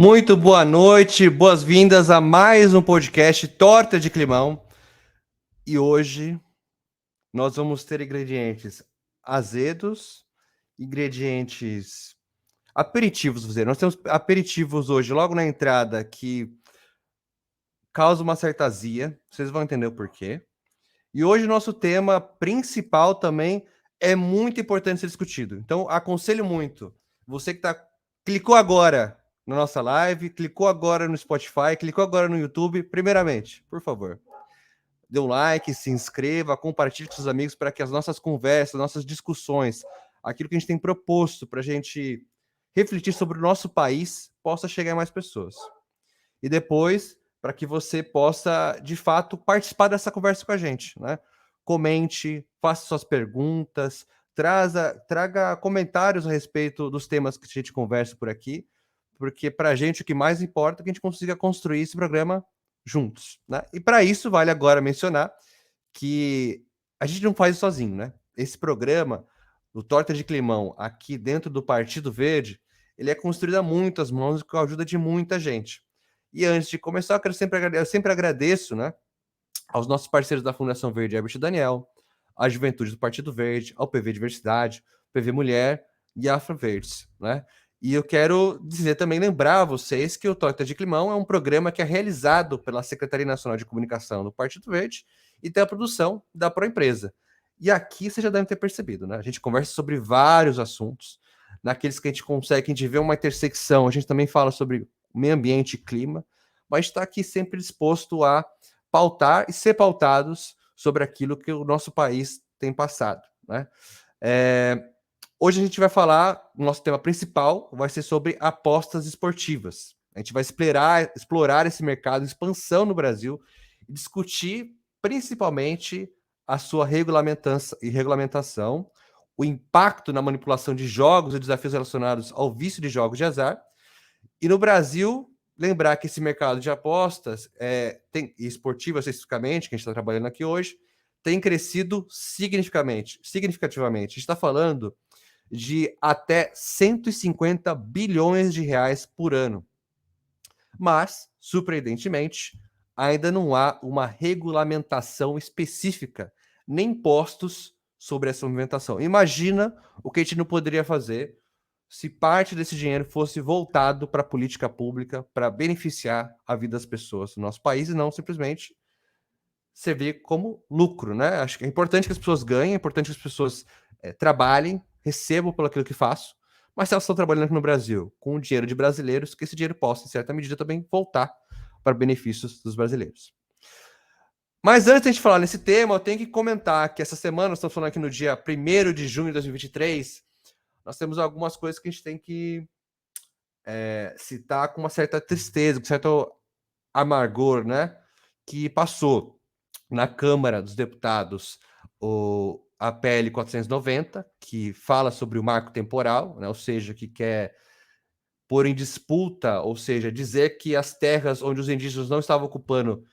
Muito boa noite, boas-vindas a mais um podcast Torta de Climão. E hoje nós vamos ter ingredientes azedos, ingredientes aperitivos, vou dizer. Nós temos aperitivos hoje logo na entrada que causam uma certa azia, vocês vão entender o porquê. E hoje nosso tema principal também é muito importante ser discutido. Então, aconselho muito, você que clicou agora na nossa live, clicou agora no Spotify, clicou agora no YouTube, primeiramente, por favor, dê um like, se inscreva, compartilhe com seus amigos para que as nossas conversas, nossas discussões, aquilo que a gente tem proposto para a gente refletir sobre o nosso país, possa chegar a mais pessoas. E depois, para que você possa, de fato, participar dessa conversa com a gente, né? Comente, faça suas perguntas, traga comentários a respeito dos temas que a gente conversa por aqui, porque para a gente o que mais importa é que a gente consiga construir esse programa juntos, né? E para isso vale agora mencionar que a gente não faz isso sozinho, né? Esse programa, o Torta de Climão, aqui dentro do Partido Verde, ele é construído a muitas mãos com a ajuda de muita gente. E antes de começar, eu sempre agradeço, né, aos nossos parceiros da Fundação Verde, Herbert Daniel, à Juventude do Partido Verde, ao PV Diversidade, PV Mulher e Afro Verdes, né? E eu quero dizer também, lembrar a vocês que o Torta de Climão é um programa que é realizado pela Secretaria Nacional de Comunicação do Partido Verde e tem a produção da Proempresa. E aqui vocês já devem ter percebido, né? A gente conversa sobre vários assuntos, naqueles que a gente consegue, que a gente vê uma intersecção, a gente também fala sobre meio ambiente e clima, mas está aqui sempre disposto a pautar e ser pautados sobre aquilo que o nosso país tem passado, né? Hoje a gente vai falar, o nosso tema principal vai ser sobre apostas esportivas. A gente vai explorar esse mercado, expansão no Brasil, e discutir principalmente a sua regulamentação, o impacto na manipulação de jogos e desafios relacionados ao vício de jogos de azar. E no Brasil, lembrar que esse mercado de apostas, esportivas especificamente, que a gente está trabalhando aqui hoje, tem crescido significativamente. A gente está falando de até 150 bilhões de reais por ano. Mas, surpreendentemente, ainda não há uma regulamentação específica, nem impostos sobre essa movimentação. Imagina o que a gente não poderia fazer se parte desse dinheiro fosse voltado para a política pública, para beneficiar a vida das pessoas no nosso país e não simplesmente servir como lucro, né? Acho que é importante que as pessoas ganhem, é importante que as pessoas trabalhem, recebam pelo aquilo que faço, mas se elas estão trabalhando aqui no Brasil com o dinheiro de brasileiros, que esse dinheiro possa, em certa medida, também voltar para benefícios dos brasileiros. Mas antes de a gente falar nesse tema, eu tenho que comentar que essa semana, nós estamos falando aqui no dia 1º de junho de 2023, nós temos algumas coisas que a gente tem que citar com uma certa tristeza, com certo amargor, né? Que passou na Câmara dos Deputados a PL 490, que fala sobre o marco temporal, né? Ou seja, que quer pôr em disputa, ou seja, dizer que as terras onde os indígenas não estavam ocupando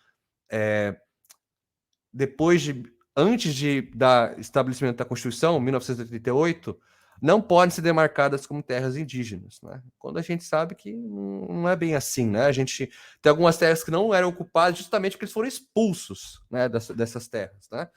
antes da estabelecimento da Constituição, 1988, não podem ser demarcadas como terras indígenas, né? Quando a gente sabe que não é bem assim, né? A gente tem algumas terras que não eram ocupadas justamente porque eles foram expulsos, né, dessas terras, né?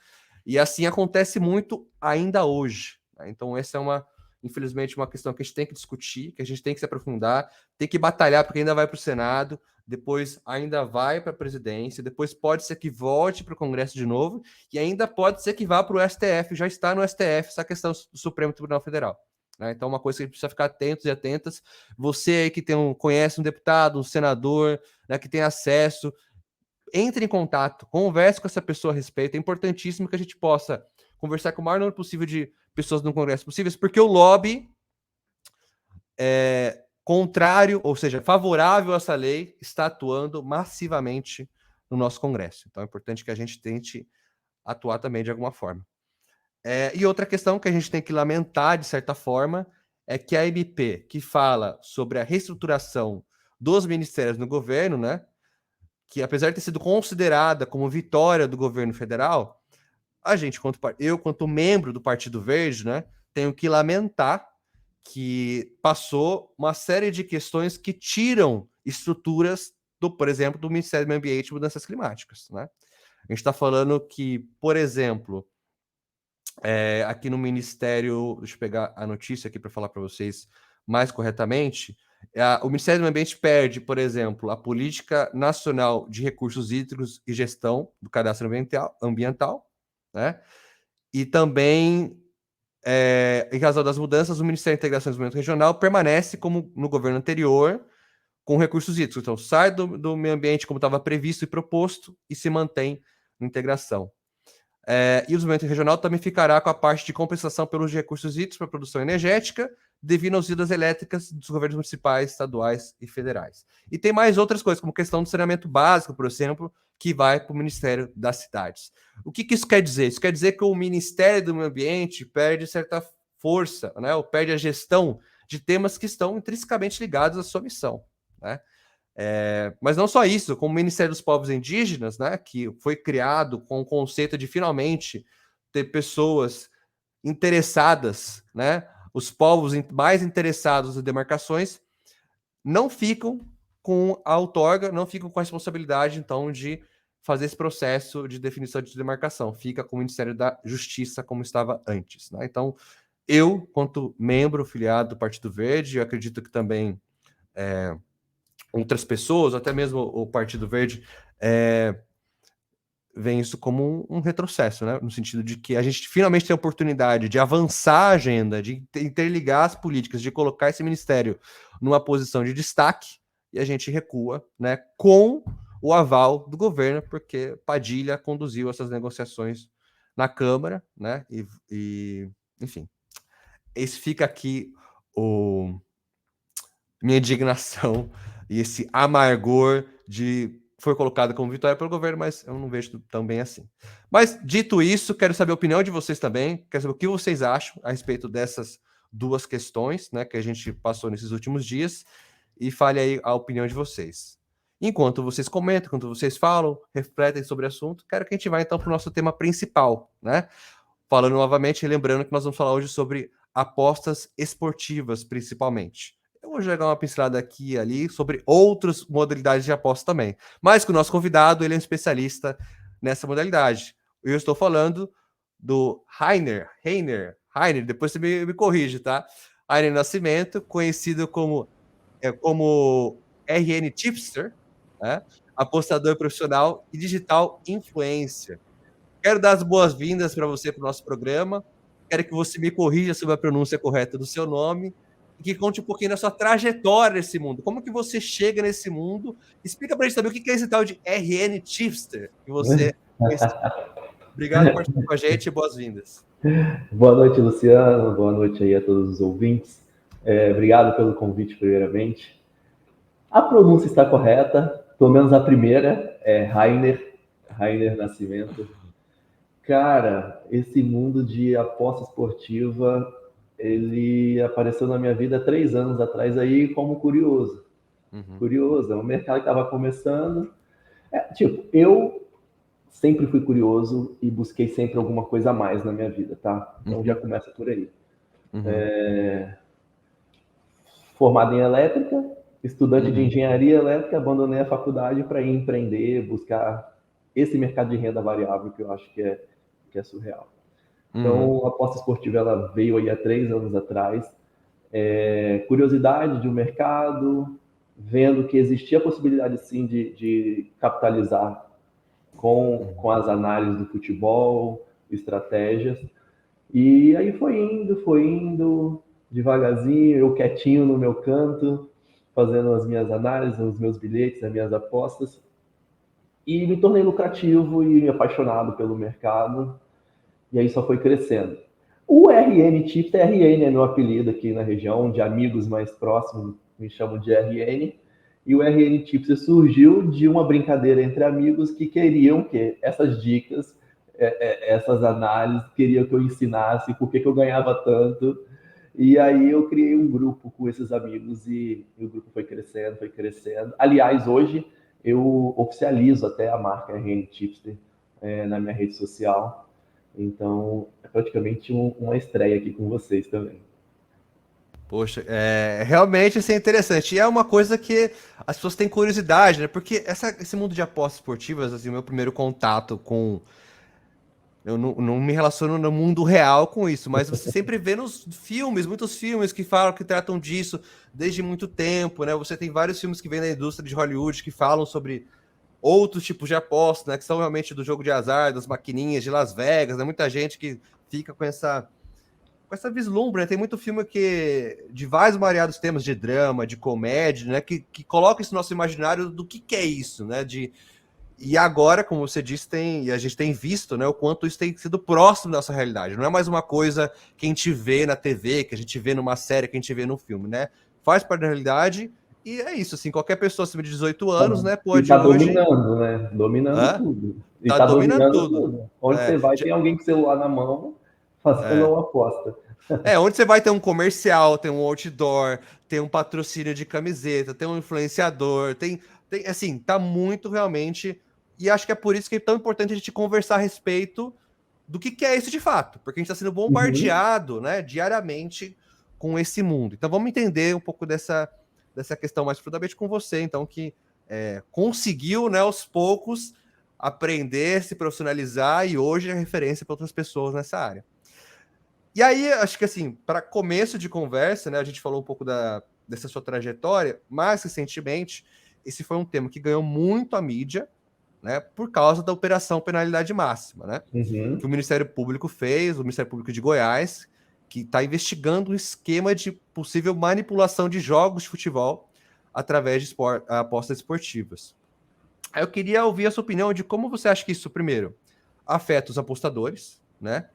E assim acontece muito ainda hoje, né? Então essa é infelizmente, uma questão que a gente tem que discutir, que a gente tem que se aprofundar, tem que batalhar, porque ainda vai para o Senado, depois ainda vai para a presidência, depois pode ser que volte para o Congresso de novo, e ainda pode ser que vá para o STF, já está no STF essa questão do Supremo Tribunal Federal. Né? Então, uma coisa que a gente precisa ficar atentos e atentas. Você aí que conhece um deputado, um senador, né, que tem acesso, entre em contato, converse com essa pessoa a respeito. É importantíssimo que a gente possa conversar com o maior número possível de pessoas no Congresso possíveis, porque o lobby contrário, ou seja, favorável a essa lei, está atuando massivamente no nosso Congresso. Então é importante que a gente tente atuar também de alguma forma. E outra questão que a gente tem que lamentar, de certa forma, é que a MP, que fala sobre a reestruturação dos ministérios no governo, né, que apesar de ter sido considerada como vitória do governo federal, eu, quanto membro do Partido Verde, né, tenho que lamentar que passou uma série de questões que tiram estruturas por exemplo, do Ministério do Meio Ambiente e Mudanças Climáticas, né? A gente está falando que, por exemplo, aqui no Ministério, deixa eu pegar a notícia aqui para falar para vocês mais corretamente, o Ministério do Meio Ambiente perde, por exemplo, a Política Nacional de Recursos Hídricos e Gestão do Cadastro Ambiental, né? E também, em razão das mudanças, o Ministério da Integração e Desenvolvimento Regional permanece como no governo anterior, com recursos hídricos. Então, sai do meio ambiente como estava previsto e proposto e se mantém na integração. E o desenvolvimento regional também ficará com a parte de compensação pelos recursos hídricos para a produção energética, devido às usinas elétricas dos governos municipais, estaduais e federais. E tem mais outras coisas, como questão do saneamento básico, por exemplo, que vai para o Ministério das Cidades. O que isso quer dizer? Isso quer dizer que o Ministério do Meio Ambiente perde certa força, né? Ou perde a gestão de temas que estão intrinsecamente ligados à sua missão, né? Mas não só isso, como o Ministério dos Povos Indígenas, né, que foi criado com o conceito de finalmente ter pessoas interessadas, né, os povos mais interessados nas demarcações, não ficam com a outorga, não ficam com a responsabilidade, então, de fazer esse processo de definição de demarcação. Fica com o Ministério da Justiça, como estava antes, né? Então, eu, quanto membro filiado do Partido Verde, eu acredito que também outras pessoas, até mesmo o Partido Verde, vem isso como um retrocesso, né? No sentido de que a gente finalmente tem a oportunidade de avançar a agenda, de interligar as políticas, de colocar esse ministério numa posição de destaque, e a gente recua, né, com o aval do governo, porque Padilha conduziu essas negociações na Câmara, né? Enfim, esse fica aqui minha indignação e esse amargor de foi colocado como vitória pelo governo, mas eu não vejo tão bem assim. Mas, dito isso, quero saber a opinião de vocês também, quero saber o que vocês acham a respeito dessas duas questões, né, que a gente passou nesses últimos dias, e fale aí a opinião de vocês. Enquanto vocês comentam, enquanto vocês falam, refletem sobre o assunto, quero que a gente vá então para o nosso tema principal, né? Falando novamente, lembrando que nós vamos falar hoje sobre apostas esportivas, principalmente. Eu vou jogar uma pincelada aqui e ali sobre outras modalidades de aposta também. Mas que o nosso convidado, ele é um especialista nessa modalidade. Eu estou falando do Rainer, depois você me corrige, tá? Rainer Nascimento, conhecido como RN Tipster, né? Apostador profissional e digital influencer. Quero dar as boas-vindas para você para o nosso programa. Quero que você me corrija sobre a pronúncia correta do seu nome e que conte um pouquinho da sua trajetória nesse mundo. Como que você chega nesse mundo? Explica para a gente também o que é esse tal de RN Chipster que você conhece. Obrigado por participar com a gente e boas-vindas. Boa noite, Luciano. Boa noite aí a todos os ouvintes. Obrigado pelo convite, primeiramente. A pronúncia está correta, pelo menos a primeira, é Rainer Nascimento. Cara, esse mundo de aposta esportiva, ele apareceu na minha vida 3 anos atrás aí como curioso. Curioso, é um mercado que estava começando. Eu sempre fui curioso e busquei sempre alguma coisa a mais na minha vida, tá? Então já começa por aí. Formado em elétrica, estudante de engenharia elétrica, abandonei a faculdade para ir empreender, buscar esse mercado de renda variável que eu acho que é surreal. Então, a aposta esportiva ela veio aí há 3 anos atrás. Curiosidade de um mercado, vendo que existia a possibilidade sim de capitalizar com as análises do futebol, estratégias. E aí foi indo, devagarzinho, eu quietinho no meu canto, fazendo as minhas análises, os meus bilhetes, as minhas apostas. E me tornei lucrativo e apaixonado pelo mercado. E aí só foi crescendo. O RN Tips, RN é meu apelido aqui na região, de amigos mais próximos me chamam de RN. E o RN Tips surgiu de uma brincadeira entre amigos que queriam que essas dicas, essas análises, queriam que eu ensinasse por que eu ganhava tanto. E aí eu criei um grupo com esses amigos e o grupo foi crescendo, foi crescendo. Aliás, hoje eu oficializo até a marca RN Tipster na minha rede social. Então, é praticamente uma estreia aqui com vocês também. Poxa, realmente isso é interessante. E é uma coisa que as pessoas têm curiosidade, né? Porque esse mundo de apostas esportivas, assim, o meu primeiro contato com. Eu não me relaciono no mundo real com isso, mas você sempre vê nos filmes, muitos filmes que falam, que tratam disso desde muito tempo, né? Você tem vários filmes que vêm da indústria de Hollywood que falam sobre outros tipos de apostas, né? Que são realmente do jogo de azar, das maquininhas de Las Vegas, né? Muita gente que fica com essa vislumbre, né? Tem muito filme que de vários variados temas de drama, de comédia, né? Que coloca isso no nosso imaginário do que é isso, né? E agora, como você disse, e a gente tem visto, né, o quanto isso tem sido próximo da nossa realidade. Não é mais uma coisa que a gente vê na TV, que a gente vê numa série, que a gente vê no filme, né? Faz parte da realidade e é isso, assim, qualquer pessoa acima de 18 anos, né, E pode tá hoje... dominando, né? Dominando Hã? tudo. E Tá tá dominando dominando tudo. tudo. Onde É, você vai, tem alguém com celular na mão fazendo é. uma aposta. Onde você vai ter um comercial, tem um outdoor, tem um patrocínio de camiseta, tem um influenciador, assim, tá muito realmente. E acho que é por isso que é tão importante a gente conversar a respeito do que é isso de fato, porque a gente está sendo Uhum. bombardeado, né, diariamente com esse mundo. Então vamos entender um pouco dessa questão mais profundamente com você, então, que conseguiu, né, aos poucos, aprender, se profissionalizar e hoje é referência para outras pessoas nessa área. E aí, acho que assim, para começo de conversa, né, a gente falou um pouco dessa sua trajetória, mas recentemente, esse foi um tema que ganhou muito a mídia, né, por causa da Operação Penalidade Máxima, né, que o Uhum. Ministério Público fez, o Ministério Público de Goiás, que está investigando um esquema de possível manipulação de jogos de futebol através de apostas esportivas. Aí eu queria ouvir a sua opinião de como você acha que isso, primeiro, afeta os apostadores, né?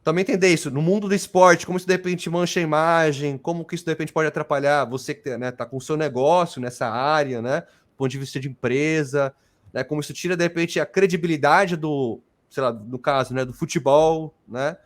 Também entender isso, no mundo do esporte, como isso de repente mancha a imagem, como que isso de repente pode atrapalhar você que, né, tá com o seu negócio nessa área, né? Do ponto de vista de empresa, né? Como isso tira de repente a credibilidade do, sei lá, no caso, né, do futebol, né?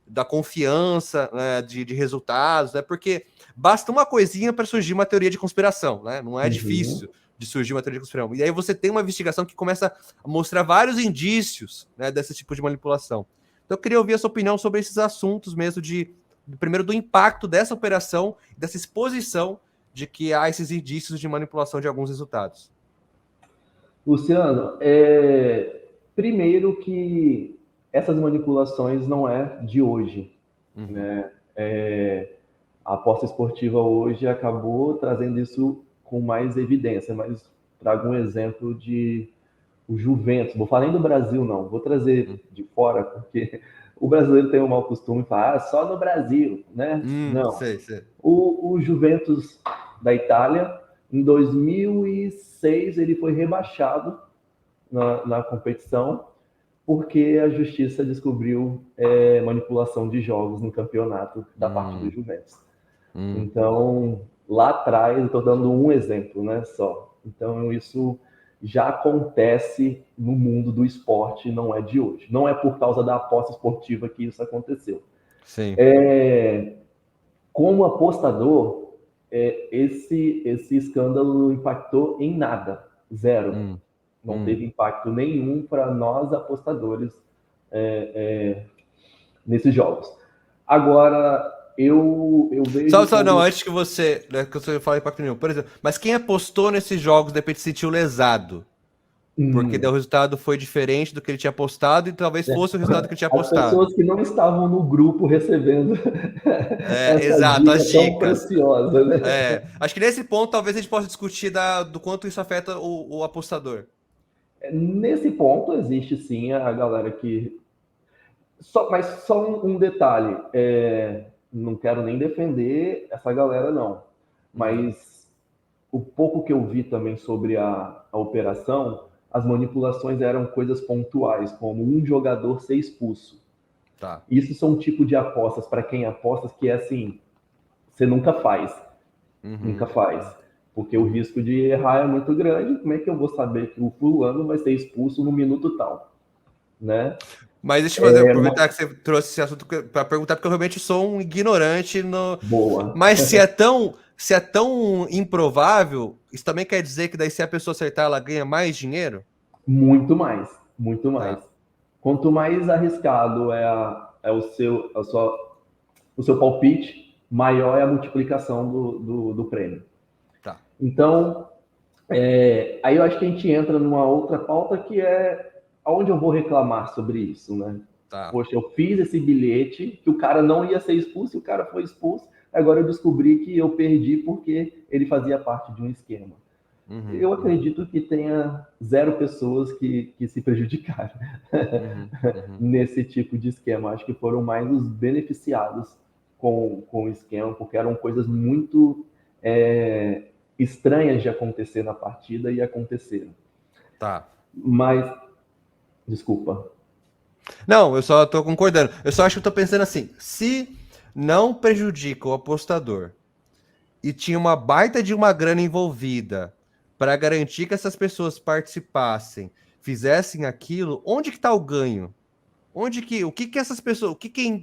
Da confiança, né, de resultados, né? Porque basta uma coisinha para surgir uma teoria de conspiração, né? Não é Uhum. difícil de surgir uma teoria de conspiração. E aí você tem uma investigação que começa a mostrar vários indícios, né, desse tipo de manipulação. Então eu queria ouvir a sua opinião sobre esses assuntos mesmo primeiro do impacto dessa operação, dessa exposição de que há esses indícios de manipulação de alguns resultados. Luciano, primeiro que essas manipulações não é de hoje, Uhum. né? A aposta esportiva hoje acabou trazendo isso com mais evidência, mas trago um exemplo de o Juventus. Vou falar nem do Brasil, não. Vou trazer de fora, porque o brasileiro tem um mau costume de falar só no Brasil, né? Não. Sei, sei. O Juventus da Itália, em 2006, ele foi rebaixado na competição porque a justiça descobriu manipulação de jogos no campeonato da parte do Hum, Juventus. hum, Então, lá atrás, eu estou dando um exemplo, né, só. Então, isso já acontece no mundo do esporte, não é de hoje. Não é por causa da aposta esportiva que isso aconteceu. sim. Como apostador, esse escândalo não impactou em nada, zero. Hum, Não hum. teve impacto nenhum para nós apostadores nesses jogos. Agora, eu vejo Só não, como antes que você, né, que você fale impacto nenhum. Por exemplo, mas quem apostou nesses jogos de repente se sentiu lesado, porque o resultado foi diferente do que ele tinha apostado e talvez fosse o resultado que ele tinha as apostado. pessoas que não estavam no grupo recebendo essa Exato, dica as tão dicas. preciosa, né? Acho que nesse ponto talvez a gente possa discutir do quanto isso afeta o apostador. Nesse ponto existe sim a galera que mas só um detalhe, não quero nem defender essa galera não, Uhum. mas o pouco que eu vi também sobre a operação, as manipulações eram coisas pontuais, como um jogador ser expulso. Tá. Isso são um tipo de apostas para quem apostas que é assim, você nunca faz, nunca Uhum. faz, porque o risco de errar é muito grande. Como é que eu vou saber que o fulano vai ser expulso no minuto tal, né? Mas deixa eu aproveitar que você trouxe esse assunto para perguntar, porque eu realmente sou um ignorante no. Boa, Mas se é tão improvável, isso também quer dizer que daí se a pessoa acertar, ela ganha mais dinheiro? muito mais, muito mais. Tá. Quanto mais arriscado é o seu palpite, maior é a multiplicação do prêmio. Tá. Então, aí eu acho que a gente entra numa outra pauta que é aonde eu vou reclamar sobre isso, né? Tá. Poxa, eu fiz esse bilhete que o cara não ia ser expulso e o cara foi expulso. Agora eu descobri que eu perdi porque ele fazia parte de um esquema. Eu acredito que tenha 0 pessoas que se prejudicaram nesse tipo de esquema. Acho que foram mais os beneficiados com o esquema, porque eram coisas muito estranhas de acontecer na partida e aconteceram. Tá. Mas, desculpa. Não, eu só tô concordando. Eu só acho que eu tô pensando assim, se não prejudica o apostador e tinha uma baita de uma grana envolvida para garantir que essas pessoas participassem, fizessem aquilo, onde que tá o ganho? O que que essas pessoas, o que quem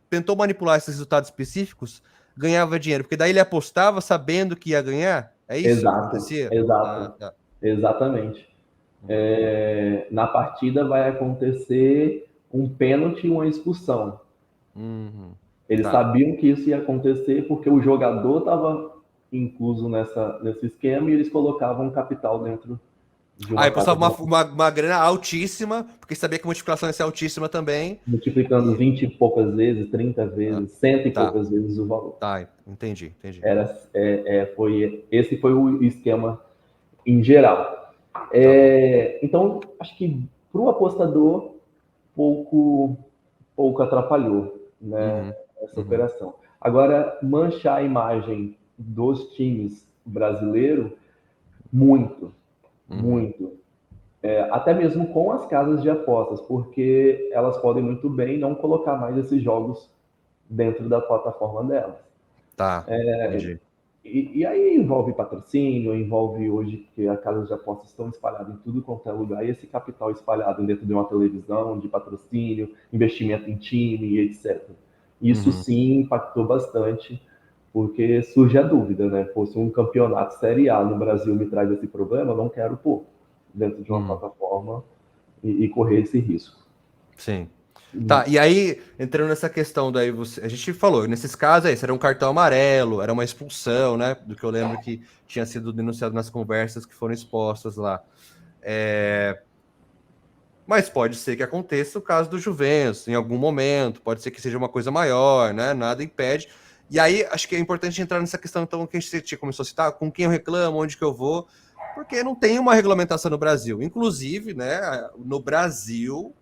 tentou manipular esses resultados específicos ganhava dinheiro? Porque daí ele apostava sabendo que ia ganhar? É isso que acontecia? Exato. Tá. Exatamente. Na partida vai acontecer um pênalti e uma expulsão. Eles sabiam que isso ia acontecer porque o jogador estava incluso nesse esquema e eles colocavam um capital dentro de uma Aí casa postava uma grana altíssima, porque sabia que a multiplicação ia ser altíssima também. multiplicando 20 e poucas vezes, 30 vezes, 100 e Tá, poucas vezes o valor. tá, entendi. Esse foi o esquema em geral. Então, acho que para o apostador, pouco atrapalhou, né, essa operação. Agora, manchar a imagem dos times brasileiros, muito. Até mesmo com as casas de apostas, porque elas podem muito bem não colocar mais esses jogos dentro da plataforma delas. Tá, entendi. E aí envolve patrocínio, envolve hoje que as casas de apostas estão espalhadas em tudo quanto é lugar, e esse capital espalhado dentro de uma televisão, de patrocínio, investimento em time e etc. Isso sim impactou bastante, porque surge a dúvida, né? Pô, se um campeonato Série A no Brasil me traz esse problema, eu não quero pôr dentro de uma plataforma e correr esse risco. Sim. Tá, e aí, entrando nessa questão daí, a gente falou, nesses casos aí, era um cartão amarelo, era uma expulsão, né? Do que eu lembro que tinha sido denunciado nas conversas que foram expostas lá. Mas pode ser que aconteça o caso do Juventus, em algum momento, pode ser que seja uma coisa maior, né? Nada impede. E aí, acho que é importante entrar nessa questão, então, que a gente começou a citar, com quem eu reclamo, onde que eu vou, porque não tem uma regulamentação no Brasil. Inclusive, né, no Brasil,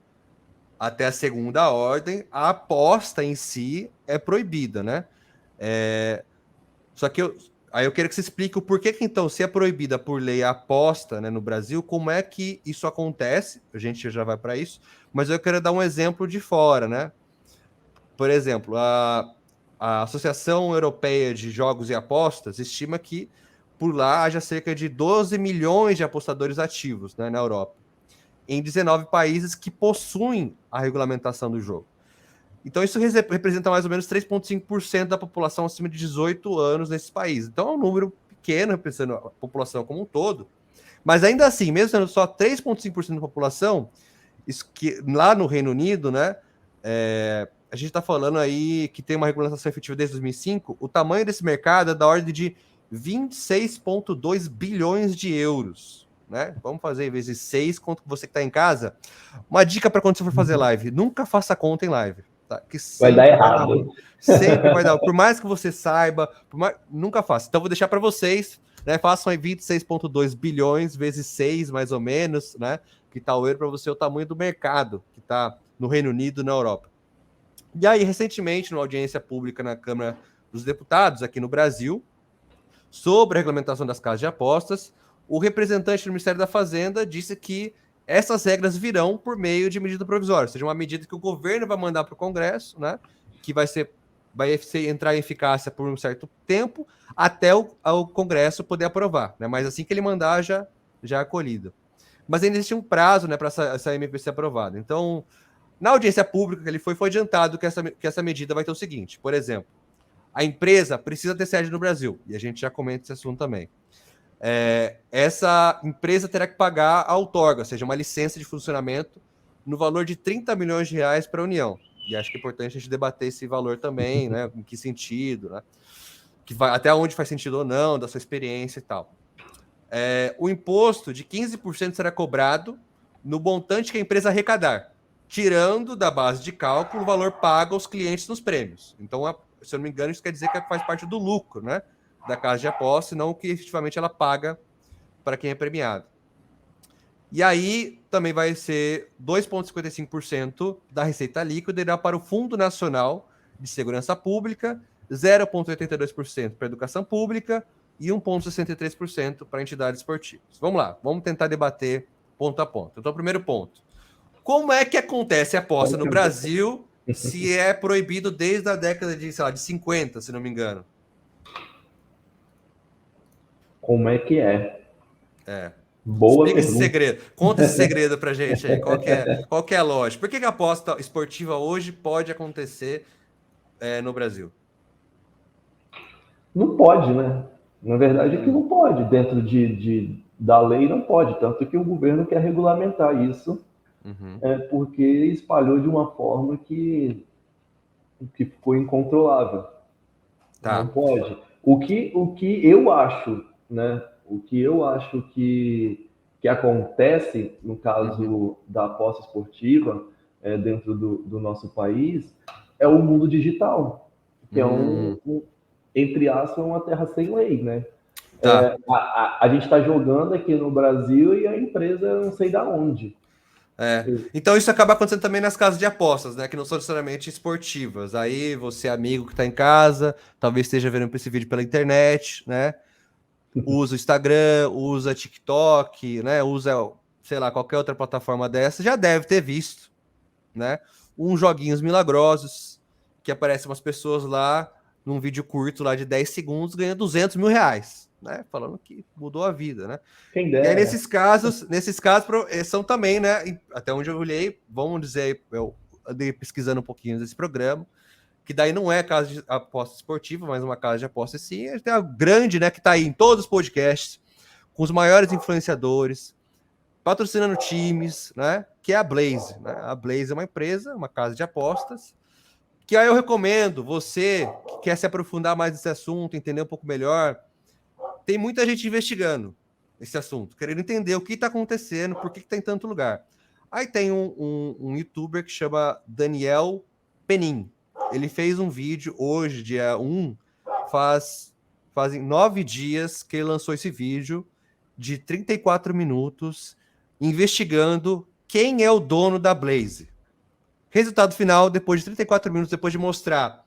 até a segunda ordem, a aposta em si é proibida, né? Só que aí eu quero que você explique o porquê que, então, se é proibida por lei a aposta, né, no Brasil, como é que isso acontece? A gente já vai para isso, mas eu quero dar um exemplo de fora, né? Por exemplo, a Associação Europeia de Jogos e Apostas estima que por lá haja cerca de 12 milhões de apostadores ativos, né, na Europa, em 19 países que possuem a regulamentação do jogo. Então, isso representa mais ou menos 3,5% da população acima de 18 anos nesses países. Então, é um número pequeno, representando a população como um todo. Mas, ainda assim, mesmo sendo só 3,5% da população, isso que, lá no Reino Unido, né, a gente está falando aí que tem uma regulamentação efetiva desde 2005, o tamanho desse mercado é da ordem de 26,2 bilhões de euros. Né? Vamos fazer vezes 6, quanto você que está em casa. Uma dica para quando você for fazer live: nunca faça conta em live. Tá? Que vai dar errado. Sempre vai dar. Por mais que você saiba, nunca faça. Então, vou deixar para vocês, né? Façam aí 26,2 bilhões vezes 6, mais ou menos, né? Que tá o euro para você, o tamanho do mercado que está no Reino Unido e na Europa. E aí, recentemente, numa audiência pública na Câmara dos Deputados, aqui no Brasil, sobre a regulamentação das casas de apostas, o representante do Ministério da Fazenda disse que essas regras virão por meio de medida provisória, ou seja, uma medida que o governo vai mandar para o Congresso, né, que vai entrar em eficácia por um certo tempo, até o Congresso poder aprovar, né, mas assim que ele mandar, já é acolhido. Mas ainda existe um prazo, né, para essa MP ser aprovada. Então, na audiência pública que ele foi adiantado que essa medida vai ter o seguinte: por exemplo, a empresa precisa ter sede no Brasil, e a gente já comenta esse assunto também. Essa empresa terá que pagar a outorga, ou seja, uma licença de funcionamento, no valor de 30 milhões de reais para a União. E acho que é importante a gente debater esse valor também, né? Em que sentido, né? Até onde faz sentido ou não, da sua experiência e tal. O imposto de 15% será cobrado no montante que a empresa arrecadar, tirando da base de cálculo o valor pago aos clientes nos prêmios. Então, se eu não me engano, isso quer dizer que faz parte do lucro, né? Da casa de aposta, e não o que efetivamente ela paga para quem é premiado. E aí também vai ser 2,55% da receita líquida irá para o Fundo Nacional de Segurança Pública, 0,82% para a educação pública e 1,63% para entidades esportivas. Vamos lá, vamos tentar debater ponto a ponto. Então, primeiro ponto. Como é que acontece a aposta no Brasil se é proibido desde a década de, sei lá, de 50, se não me engano? Como é que é? Boa Explica pergunta. Esse segredo. Conta esse segredo pra gente aí. Qual que é a lógica? Por que a aposta esportiva hoje pode acontecer no Brasil? Não pode, né? Na verdade é que não pode. Dentro da lei não pode. Tanto que o governo quer regulamentar isso, porque espalhou de uma forma que ficou incontrolável. Tá. Não pode. O que eu acho, né? O que eu acho que acontece no caso da aposta esportiva dentro do nosso país é o mundo digital, que é entre aspas, uma terra sem lei, né? Tá. A gente está jogando aqui no Brasil e a empresa não sei da onde. Então isso acaba acontecendo também nas casas de apostas, né? Que não são necessariamente esportivas. Aí você, amigo que tá em casa, talvez esteja vendo esse vídeo pela internet, né? Usa o Instagram, usa TikTok, né? Usa, sei lá, qualquer outra plataforma dessa, já deve ter visto, né? Uns joguinhos milagrosos que aparecem umas pessoas lá num vídeo curto lá de 10 segundos ganhando 200 mil reais, né? Falando que mudou a vida, né? Quem E aí, dera. nesses casos são também, né? Até onde eu olhei, vamos dizer, eu andei pesquisando um pouquinho desse programa, que daí não é casa de aposta esportiva, mas uma casa de aposta sim. A gente tem a grande, né, que tá aí em todos os podcasts, com os maiores influenciadores, patrocinando times, né? Que é a Blaze, né? A Blaze é uma empresa, uma casa de apostas, que aí eu recomendo, você que quer se aprofundar mais nesse assunto, entender um pouco melhor, tem muita gente investigando esse assunto, querendo entender o que está acontecendo, por que está em tanto lugar. Aí tem um youtuber que chama Daniel Penin. Ele fez um vídeo hoje, dia 1, fazem 9 dias que ele lançou esse vídeo de 34 minutos investigando quem é o dono da Blaze. Resultado final, depois de 34 minutos, depois de mostrar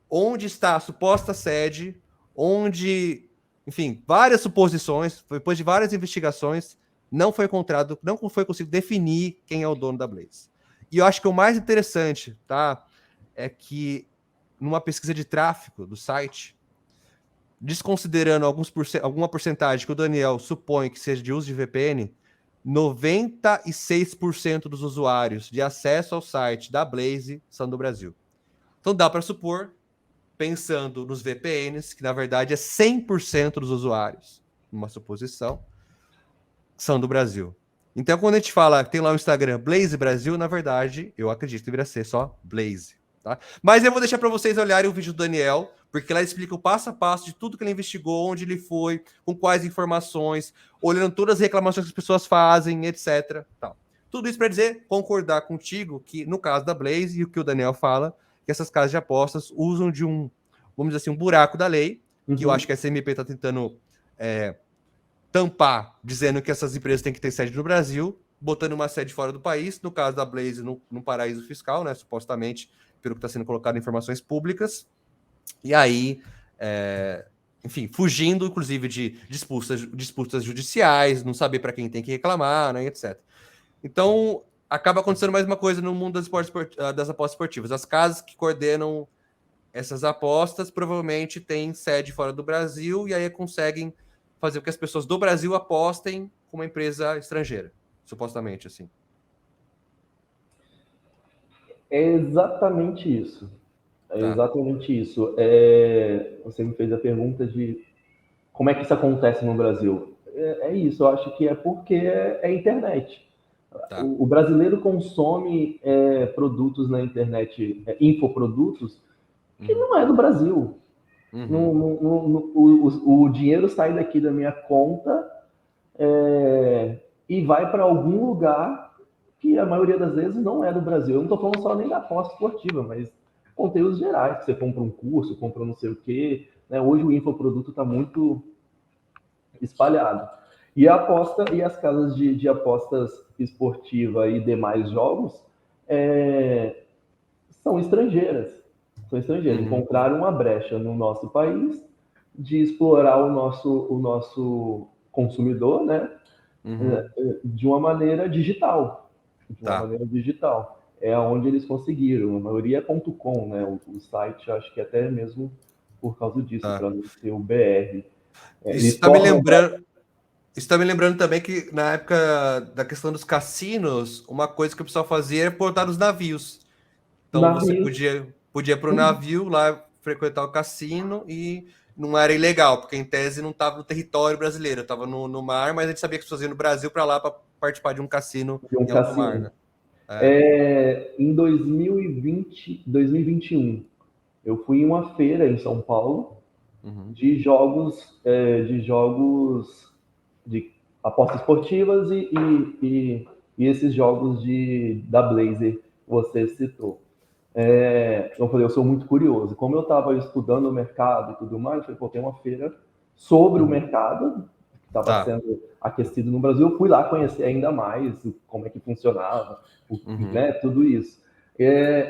onde está a suposta sede, onde, enfim, várias suposições, depois de várias investigações, não foi encontrado, não foi conseguido definir quem é o dono da Blaze. E eu acho que o mais interessante, tá, é que numa pesquisa de tráfego do site, desconsiderando alguma porcentagem que o Daniel supõe que seja de uso de VPN, 96% dos usuários de acesso ao site da Blaze são do Brasil. Então dá para supor, pensando nos VPNs, que na verdade é 100% dos usuários, uma suposição, são do Brasil. Então, quando a gente fala, tem lá o Instagram Blaze Brasil, na verdade, eu acredito que deveria ser só Blaze. Tá? Mas eu vou deixar para vocês olharem o vídeo do Daniel, porque lá explica o passo a passo de tudo que ele investigou, onde ele foi, com quais informações, olhando todas as reclamações que as pessoas fazem, etc. Tal. Tudo isso para dizer, concordar contigo que, no caso da Blaze, e o que o Daniel fala, que essas casas de apostas usam de vamos dizer assim, um buraco da lei, que eu acho que a CMP está tentando tampar, dizendo que essas empresas têm que ter sede no Brasil, botando uma sede fora do país, no caso da Blaze, num paraíso fiscal, né, supostamente, pelo que está sendo colocado em informações públicas, e aí, enfim, fugindo, inclusive, de disputas judiciais, não saber para quem tem que reclamar, né, etc. Então, acaba acontecendo mais uma coisa no mundo das apostas esportivas. As casas que coordenam essas apostas provavelmente têm sede fora do Brasil e aí conseguem fazer com que as pessoas do Brasil apostem com uma empresa estrangeira, supostamente, assim. É exatamente isso. É exatamente isso. Você me fez a pergunta de como é que isso acontece no Brasil. É isso, eu acho que é porque é internet. Tá. O brasileiro consome produtos na internet, infoprodutos, que não é do Brasil. O dinheiro sai daqui da minha conta e vai para algum lugar que a maioria das vezes não é do Brasil. Eu não estou falando só nem da aposta esportiva, mas conteúdos gerais, que você compra um curso, compra não sei o quê. Né? Hoje o infoproduto está muito espalhado. E a aposta e as casas de apostas esportiva e demais jogos são estrangeiras. São estrangeiras. Encontraram uma brecha no nosso país de explorar o nosso consumidor, né? De uma maneira digital. Maneira digital. É onde eles conseguiram. A maioria é .com, né? O site, acho que até mesmo por causa disso, para não ser o BR. Isso está me lembrando. Isso está me lembrando também que na época da questão dos cassinos, uma coisa que o pessoal fazia era portar os navios. Então você podia ir para o navio lá frequentar o cassino e não era ilegal, porque em tese não estava no território brasileiro, estava no mar, mas a gente sabia que as pessoas iam no Brasil para lá para participar de um cassino em alto mar. Né? Em 2021, eu fui em uma feira em São Paulo de jogos de apostas esportivas e esses jogos da Blazer você citou. Eu falei, eu sou muito curioso. Como eu estava estudando o mercado e tudo mais, eu falei, pô, tem uma feira sobre o mercado que estava sendo aquecido no Brasil. Eu fui lá conhecer ainda mais como é que funcionava, né, tudo isso.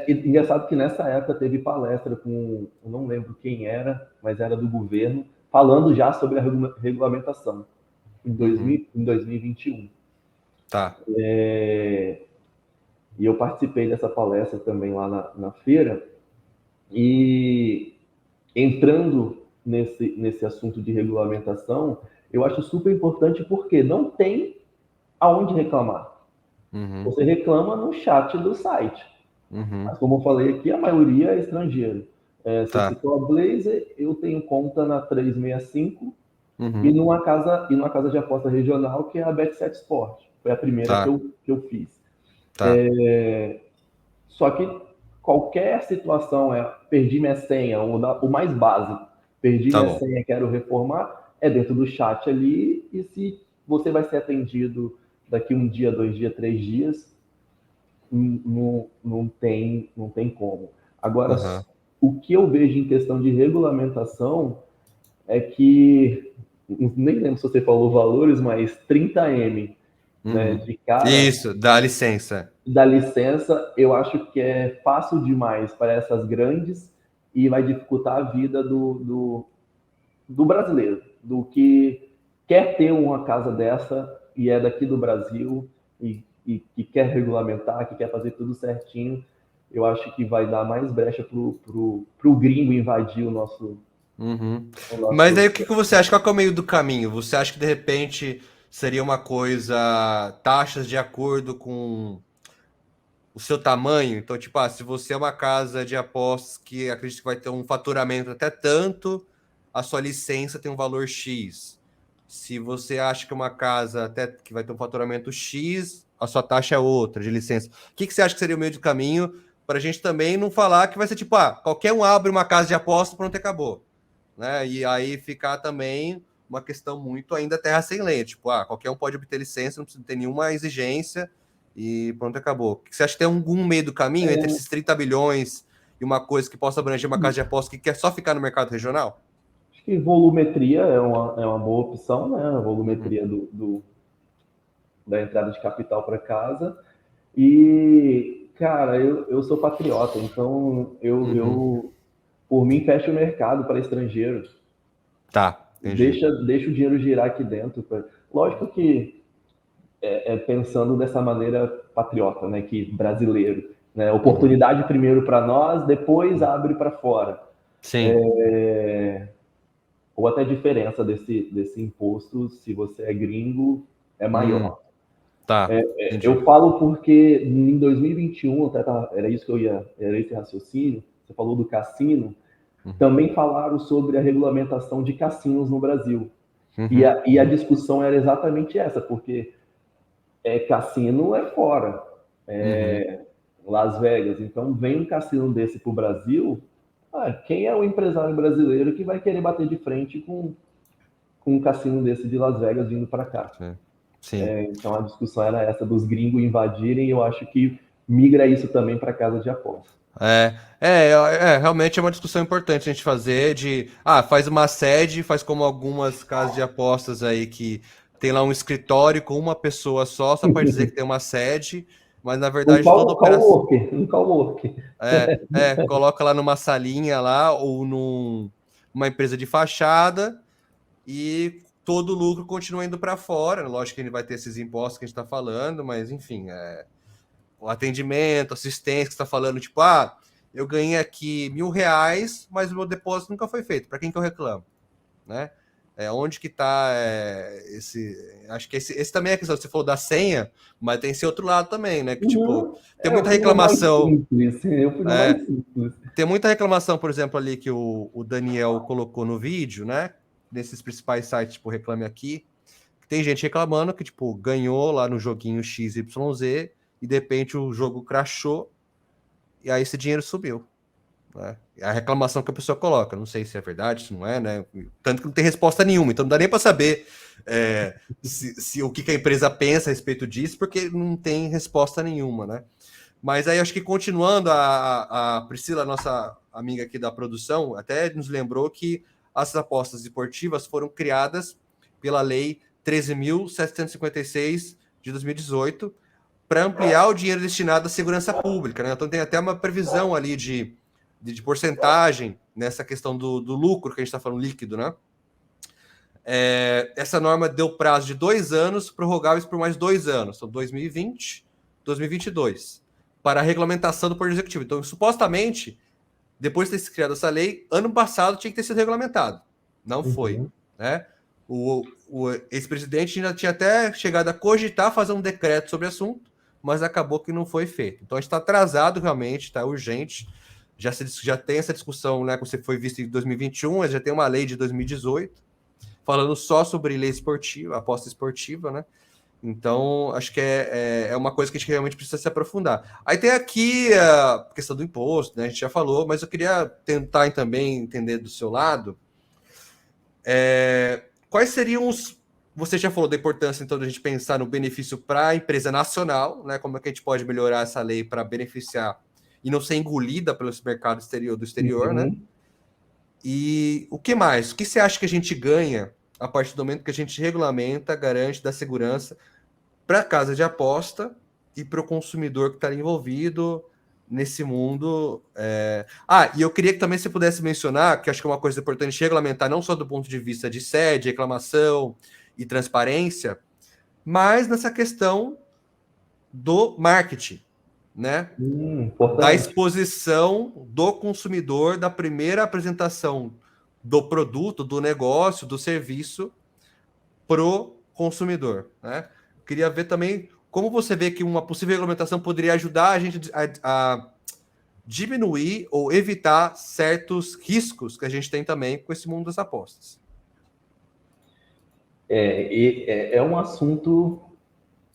Engraçado que nessa época teve palestra com, eu não lembro quem era, mas era do governo, falando já sobre a regulamentação em 2021. Tá. E eu participei dessa palestra também lá na feira. E entrando nesse assunto de regulamentação, eu acho super importante porque não tem aonde reclamar. Você reclama no chat do site. Mas como eu falei aqui, a maioria é estrangeiro. Você citou a Blazer, eu tenho conta na 365 e numa casa de aposta regional que é a Bet7 Sport. Foi a primeira que eu fiz. Só que qualquer situação perdi minha senha, o mais básico, perdi minha senha, quero reformar, é dentro do chat ali, e se você vai ser atendido daqui 1 dia, 2 dias, 3 dias, não tem como. Agora, o que eu vejo em questão de regulamentação é que, nem lembro se você falou valores, mas 30M né, de cara... Isso, dá licença. Da licença, eu acho que é fácil demais para essas grandes e vai dificultar a vida do brasileiro, do que quer ter uma casa dessa e é daqui do Brasil e que quer regulamentar, que quer fazer tudo certinho. Eu acho que vai dar mais brecha pro gringo invadir o nosso... Mas aí o que você acha? Qual que é o meio do caminho? Você acha que de repente seria uma coisa, taxas de acordo com o seu tamanho? Então, tipo, se você é uma casa de apostas que acredita que vai ter um faturamento até tanto, a sua licença tem um valor X. Se você acha que é uma casa até que vai ter um faturamento X, a sua taxa é outra de licença. O que você acha que seria o meio do caminho para a gente também não falar que vai ser tipo, qualquer um abre uma casa de apostas, pronto, acabou. Né? E aí ficar também uma questão muito ainda terra sem lei. Tipo, qualquer um pode obter licença, não precisa ter nenhuma exigência e pronto, acabou. Você acha que tem algum meio do caminho entre esses 30 bilhões e uma coisa que possa abranger uma casa de aposta que quer só ficar no mercado regional? Acho que volumetria é uma boa opção, né? A volumetria da entrada de capital para casa. E, cara, eu sou patriota, então eu por mim, fecho o mercado para estrangeiro. Entendi. Deixa o dinheiro girar aqui dentro. Lógico que pensando dessa maneira patriota, né? Que brasileiro. Né? Oportunidade primeiro para nós, depois abre para fora. Sim. Ou até a diferença desse imposto, se você é gringo, é maior. Eu falo porque em 2021, era isso era esse raciocínio, você falou do cassino, também falaram sobre a regulamentação de cassinos no Brasil. E a discussão era exatamente essa, porque cassino é fora, Uhum. Las Vegas. Então, vem um cassino desse para o Brasil, quem é o empresário brasileiro que vai querer bater de frente com um cassino desse de Las Vegas vindo para cá? Sim. Então, a discussão era essa dos gringos invadirem, e eu acho que migra isso também para casa de aposta. Realmente é uma discussão importante a gente fazer de, faz uma sede, faz como algumas casas de apostas aí que tem lá um escritório com uma pessoa só para dizer que tem uma sede, mas na Um verdade toda operação coworker, um coworker. coloca lá numa salinha lá ou numa empresa de fachada e todo o lucro continua indo para fora. Lógico que ele vai ter esses impostos que a gente está falando, mas enfim, o atendimento, assistência que está falando, tipo, eu ganhei aqui R$ 1.000, mas o meu depósito nunca foi feito. Para quem que eu reclamo, né? Onde que está esse? Acho que esse também é a questão. Você falou da senha, mas tem esse outro lado também, né? Que tipo, Uhum. tem Eu muita fui no mais reclamação. simples. Eu fui no mais simples. Tem muita reclamação, por exemplo, ali que o Daniel colocou no vídeo, né? Nesses principais sites, tipo Reclame Aqui. Tem gente reclamando que, tipo, ganhou lá no joguinho XYZ e de repente o jogo crashou e aí esse dinheiro subiu, né? É a reclamação que a pessoa coloca. Não sei se é verdade, se não é, né? Tanto que não tem resposta nenhuma, então não dá nem para saber se o que a empresa pensa a respeito disso, porque não tem resposta nenhuma, né? Mas aí acho que continuando, a Priscila, nossa amiga aqui da produção, até nos lembrou que as apostas esportivas foram criadas pela Lei 13.756 de 2018 para ampliar o dinheiro destinado à segurança pública, né? Então tem até uma previsão ali de porcentagem nessa questão do lucro que a gente está falando líquido, né? Essa norma deu prazo de 2 anos, prorrogáveis por mais 2 anos, são 2020, 2022, para a regulamentação do Poder Executivo. Então, supostamente, depois de ter sido criada essa lei, ano passado tinha que ter sido regulamentado. Não foi, Uhum. né? O ex-presidente ainda tinha até chegado a cogitar fazer um decreto sobre o assunto, mas acabou que não foi feito. Então, a gente está atrasado realmente, está urgente. Já tem essa discussão, né? Que você foi visto em 2021, já tem uma lei de 2018 falando só sobre lei esportiva, aposta esportiva, né? Então, acho que é uma coisa que a gente realmente precisa se aprofundar. Aí tem aqui a questão do imposto, né? A gente já falou, mas eu queria tentar também entender do seu lado quais seriam os. Você já falou da importância, então, de a gente pensar no benefício para a empresa nacional, né? Como é que a gente pode melhorar essa lei para beneficiar e não ser engolida pelo mercado exterior do exterior, né? Uhum. E o que mais? O que você acha que a gente ganha a partir do momento que a gente regulamenta, garante da segurança para a casa de aposta e para o consumidor que está envolvido nesse mundo? E eu queria que também você pudesse mencionar, que acho que é uma coisa importante regulamentar, não só do ponto de vista de sede, reclamação e transparência, mas nessa questão do marketing, né? Da Importante. exposição do consumidor, da primeira apresentação do produto, do negócio, do serviço pro consumidor, né? Queria ver também como você vê que uma possível regulamentação poderia ajudar a gente a diminuir ou evitar certos riscos que a gente tem também com esse mundo das apostas. É um assunto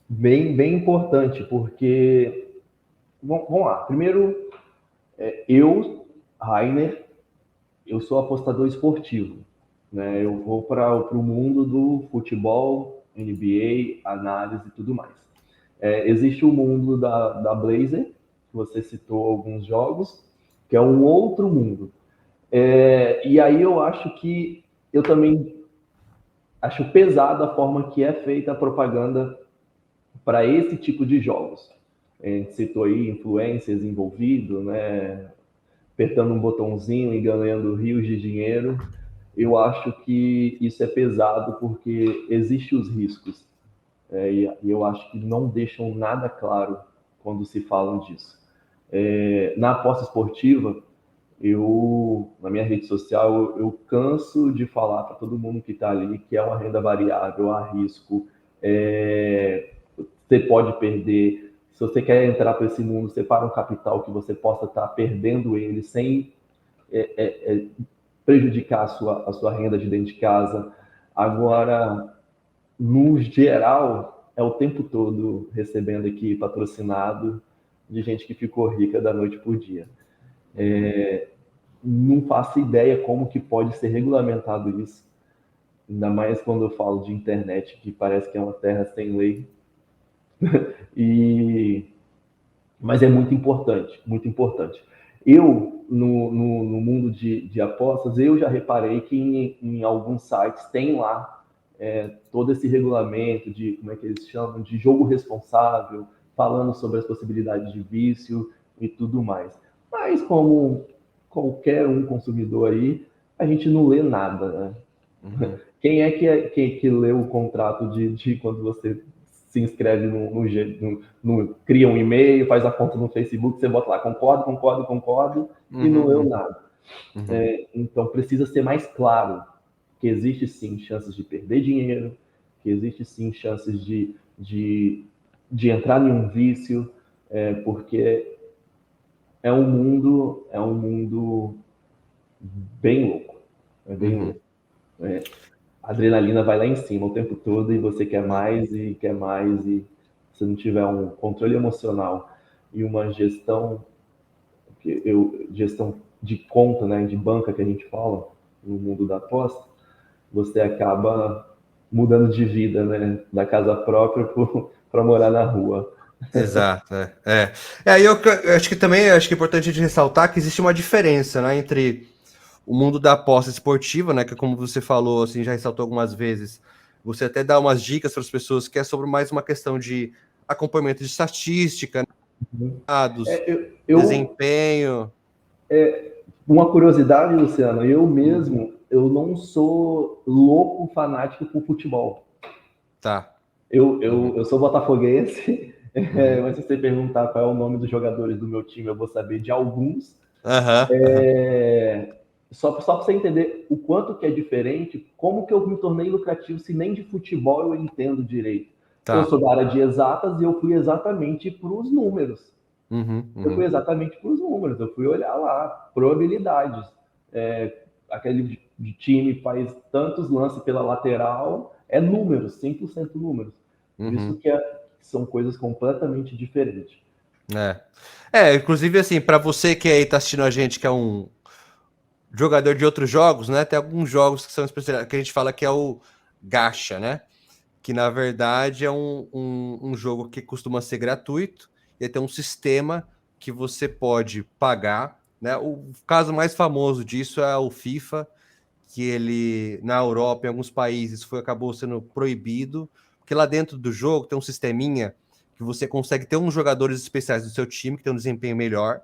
bem importante, porque, vamos lá, primeiro, eu, Rainer, eu sou apostador esportivo, né? Eu vou para o mundo do futebol, NBA, análise e tudo mais. Existe o mundo da Blazer, que você citou alguns jogos, que é um outro mundo. E aí eu acho que eu também acho pesada a forma que é feita a propaganda para esse tipo de jogos. A gente citou aí influencers envolvidos, né? Apertando um botãozinho e ganhando rios de dinheiro. Eu acho que isso é pesado porque existem os riscos. E eu acho que não deixam nada claro quando se falam disso. Na aposta esportiva, na minha rede social, eu canso de falar para todo mundo que está ali que é uma renda variável, há risco, você pode perder. Se você quer entrar para esse mundo, separa um capital que você possa estar perdendo ele sem prejudicar a sua renda de dentro de casa. Agora, no geral, é o tempo todo recebendo aqui patrocinado de gente que ficou rica da noite por dia. Não faço ideia como que pode ser regulamentado isso, ainda mais quando eu falo de internet, que parece que é uma terra sem lei. Mas é muito importante, muito importante. Eu, no mundo de apostas, eu já reparei que em alguns sites tem lá todo esse regulamento de, como é que eles chamam, de jogo responsável, falando sobre as possibilidades de vício e tudo mais. Mas como qualquer um consumidor aí, a gente não lê nada, né? Uhum. Quem é que lê o contrato de quando você se inscreve cria um e-mail, faz a conta no Facebook, você bota lá, concordo, e não leu Uhum. nada. Uhum. Então precisa ser mais claro que existe sim chances de perder dinheiro, que existe sim chances de entrar em um vício, porque é um mundo bem louco. É bem Uhum. louco. A adrenalina vai lá em cima o tempo todo e você quer É. mais e quer mais, e se não tiver um controle emocional e uma gestão de conta, né, de banca que a gente fala no mundo da aposta, você acaba mudando de vida, né, da casa própria para morar na rua. Exato, aí eu acho que também acho que é importante a gente ressaltar que existe uma diferença, né, entre o mundo da aposta esportiva, né, que como você falou, assim, já ressaltou algumas vezes, você até dá umas dicas para as pessoas que é sobre mais uma questão de acompanhamento de estatística, né, dados, Eu desempenho, uma curiosidade, Luciano, eu mesmo, eu não sou louco fanático por futebol. tá. Eu sou botafoguense, Uhum. mas se você perguntar qual é o nome dos jogadores do meu time, eu vou saber de alguns. Aham, aham. Só para você entender o quanto que é diferente, como que eu me tornei lucrativo se nem de futebol eu entendo direito. Eu Tá. sou da área de exatas e eu fui exatamente para os números. Uhum, Eu fui uhum, exatamente para os números, eu fui olhar lá, probabilidades. Aquele time faz tantos lances pela lateral, é números, 100% números. Por isso uhum. que são coisas completamente diferentes. Inclusive assim, para você que aí tá assistindo a gente, que é um jogador de outros jogos, né? Tem alguns jogos que são especiais, que a gente fala que é o gacha, né? Que na verdade é um jogo que costuma ser gratuito e tem um sistema que você pode pagar, né? O caso mais famoso disso é o FIFA, que ele na Europa, em alguns países, acabou sendo proibido, porque lá dentro do jogo tem um sisteminha que você consegue ter uns jogadores especiais do seu time que tem um desempenho melhor,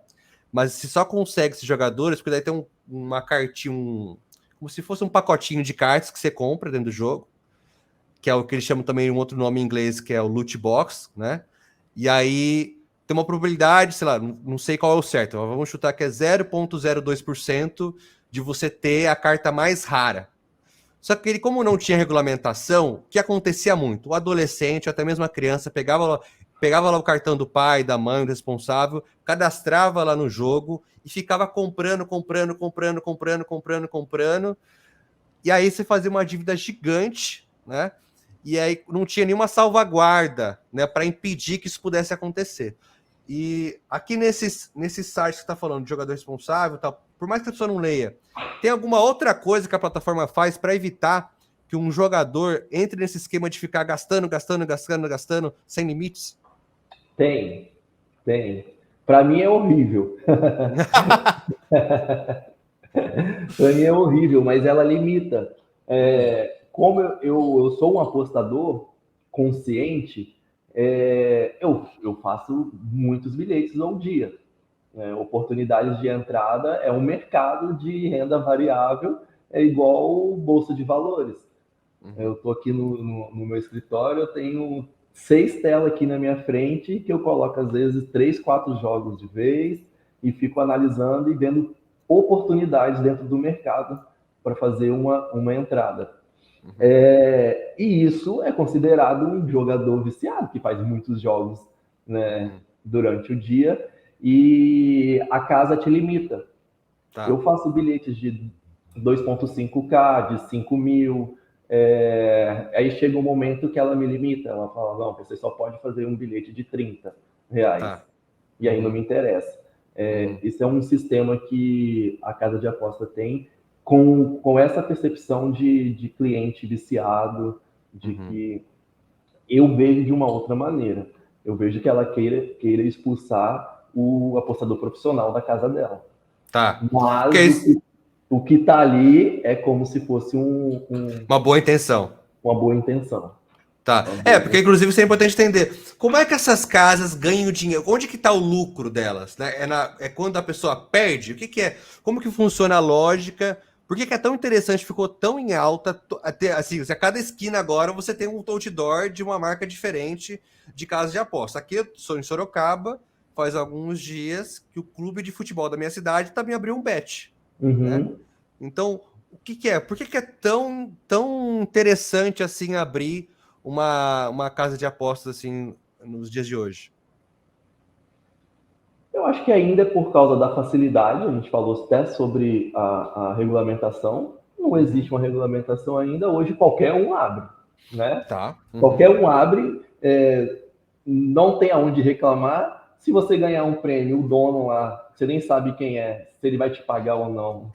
mas você só consegue esses jogadores porque daí tem uma cartinha, como se fosse um pacotinho de cartas que você compra dentro do jogo, que é o que eles chamam também um outro nome em inglês, que é o loot box, né? E aí tem uma probabilidade, sei lá, não sei qual é o certo, mas vamos chutar que é 0,02% de você ter a carta mais rara. Só que ele, como não tinha regulamentação, o que acontecia muito? O adolescente, até mesmo a criança, pegava lá o cartão do pai, da mãe, do responsável, cadastrava lá no jogo e ficava comprando. E aí você fazia uma dívida gigante, né? E aí não tinha nenhuma salvaguarda, né, para impedir que isso pudesse acontecer. E aqui nesses sites que está falando de jogador responsável, tal, por mais que a pessoa não leia, tem alguma outra coisa que a plataforma faz para evitar que um jogador entre nesse esquema de ficar gastando sem limites? Tem, tem. Para mim é horrível. Para mim é horrível, mas ela limita. Como eu sou um apostador consciente, eu faço muitos bilhetes ao dia. Oportunidades de entrada é um mercado de renda variável, é igual bolsa de valores. Eu Uhum, estou aqui no meu escritório, eu tenho 6 telas aqui na minha frente, que eu coloco às vezes 3, 4 jogos de vez e fico analisando e vendo oportunidades dentro do mercado para fazer uma entrada. uhum, E isso é considerado um jogador viciado, que faz muitos jogos, né, uhum. durante o dia, e a casa te limita. Eu Tá. faço bilhetes de 2,5K, de 5 mil, Aí chega um momento que ela me limita, ela fala, não, você só pode fazer um bilhete de R$ 30, Tá. e aí não me interessa. Isso é um sistema que a casa de aposta tem com essa percepção de cliente viciado, de que eu vejo de uma outra maneira. Eu vejo que ela queira expulsar o apostador profissional da casa dela. Tá. Mas o que está ali é como se fosse Uma boa intenção. uma boa intenção. Tá. Porque inclusive isso é importante entender. Como é que essas casas ganham dinheiro? Onde que está o lucro delas? Né? É quando a pessoa perde? O que, que é? Como que funciona a lógica? Por que, que é tão interessante, ficou tão em alta? Até, assim, a cada esquina agora você tem um outdoor de uma marca diferente de casa de aposta. Aqui eu sou em Sorocaba, faz alguns dias que o clube de futebol da minha cidade também abriu um bet. Né? Então, o que, que é? Por que, que é tão interessante assim abrir uma casa de apostas assim nos dias de hoje? Eu acho que ainda é por causa da facilidade, a gente falou até sobre a regulamentação, não existe uma regulamentação ainda, hoje qualquer um abre, né? Tá. Qualquer um abre, não tem aonde reclamar, se você ganhar um prêmio, o dono lá, você nem sabe quem é, se ele vai te pagar ou não,